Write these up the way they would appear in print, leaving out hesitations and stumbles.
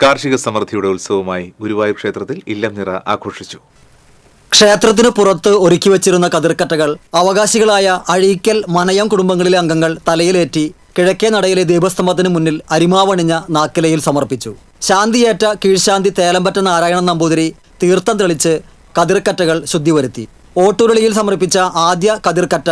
കാർഷിക സമൃദ്ധിയുടെ ഉത്സവമായി ഗുരുവായൂർ ക്ഷേത്രത്തിൽ ഇല്ലം നിറ ആഘോഷിച്ചു. ക്ഷേത്രത്തിനു പുറത്ത് ഒരുക്കി വച്ചിരുന്ന കതിർക്കറ്റകൾ അവകാശികളായ അഴീക്കൽ മനയം കുടുംബങ്ങളിലെ അംഗങ്ങൾ തലയിലേറ്റി കിഴക്കേ നടയിലെ ദീപസ്തംഭത്തിന് മുന്നിൽ അരിമാവണിഞ്ഞ നാക്കിലയിൽ സമർപ്പിച്ചു. ശാന്തിയേറ്റ കീഴ്ശാന്തി തേലമ്പറ്റ നാരായണൻ നമ്പൂതിരി തീർത്ഥം തെളിച്ച് കതിർക്കറ്റകൾ ശുദ്ധി വരുത്തി. ഓട്ടുരുളിയിൽ സമർപ്പിച്ച ആദ്യ കതിർക്കറ്റ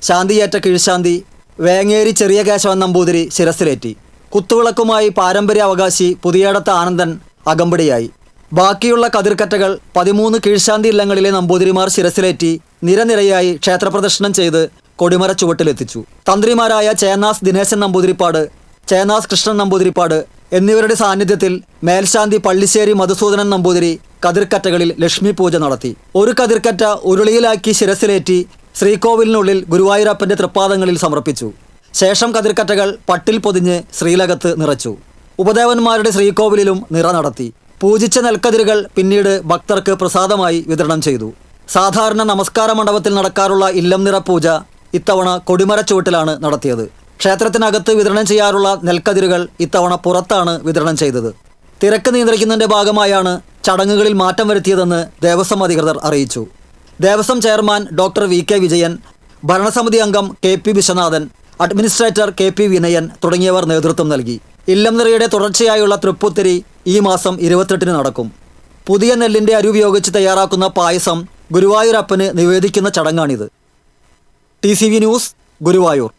ശാന്തിയേറ്റ കീഴ്ശാന്തി വേങ്ങേരി ചെറിയ കേശവൻ നമ്പൂതിരി ശിരസിലേറ്റി. കുത്തുവിളക്കുമായി പാരമ്പര്യ അവകാശി പുതിയേടത്ത് ആനന്ദൻ അകമ്പടിയായി. ബാക്കിയുള്ള കതിർക്കറ്റകൾ 13 കീഴ്ശാന്തി ഇല്ലങ്ങളിലെ നമ്പൂതിരിമാർ ശിരസിലേറ്റി നിരനിരയായി ക്ഷേത്രപ്രദക്ഷിണം ചെയ്ത് കൊടിമര ചുവട്ടിലെത്തിച്ചു. തന്ത്രിമാരായ ചേന്നാസ് ദിനേശൻ നമ്പൂതിരിപ്പാട്, ചേന്നാസ് കൃഷ്ണൻ നമ്പൂതിരിപ്പാട് എന്നിവരുടെ സാന്നിധ്യത്തിൽ മേൽശാന്തി പള്ളിശ്ശേരി മധുസൂദനൻ നമ്പൂതിരി കതിർക്കറ്റകളിൽ ലക്ഷ്മി പൂജ നടത്തി. ഒരു കതിർക്കറ്റ ഉരുളിയിലാക്കി ശിരസിലേറ്റി ശ്രീകോവിലിനുള്ളിൽ ഗുരുവായൂരപ്പന്റെ തൃപ്പാദങ്ങളിൽ സമർപ്പിച്ചു. ശേഷം കതിർക്കറ്റകൾ പട്ടിൽ പൊതിഞ്ഞ് ശ്രീലകത്ത് നിറച്ചു. ഉപദേവന്മാരുടെ ശ്രീകോവിലിലും നിറ നടത്തി. പൂജിച്ച നെൽക്കതിരുകൾ പിന്നീട് ഭക്തർക്ക് പ്രസാദമായി വിതരണം ചെയ്തു. സാധാരണ നമസ്കാര മണ്ഡപത്തിൽ നടക്കാറുള്ള ഇല്ലം നിറ പൂജ ഇത്തവണ കൊടിമര ചുവട്ടിലാണ് നടത്തിയത്. ക്ഷേത്രത്തിനകത്ത് വിതരണം ചെയ്യാറുള്ള നെൽക്കതിരുകൾ ഇത്തവണ പുറത്താണ് വിതരണം ചെയ്തത്. തിരക്ക് നിയന്ത്രിക്കുന്നതിന്റെ ഭാഗമായാണ് ചടങ്ങുകളിൽ മാറ്റം വരുത്തിയതെന്ന് ദേവസ്വം അധികൃതർ അറിയിച്ചു. Devaswom chairman doctor VK. Vijayan, ഭരണസമിതി അംഗം K P. Viswanathan, administrator K P. Vinayan തുടങ്ങിയവർ നേതൃത്വം നൽകി. ഇല്ലം നിറയുടെ തുടർച്ചയായുള്ള തൃപ്പുത്തിരി ഈ മാസം 28-ന് നടക്കും. പുതിയ നെല്ലിന്റെ അരി ഉപയോഗിച്ച് തയ്യാറാക്കുന്ന പായസം ഗുരുവായൂരപ്പന് നിവേദിക്കുന്ന ചടങ്ങാണിത്. TCV news, Guruvayur.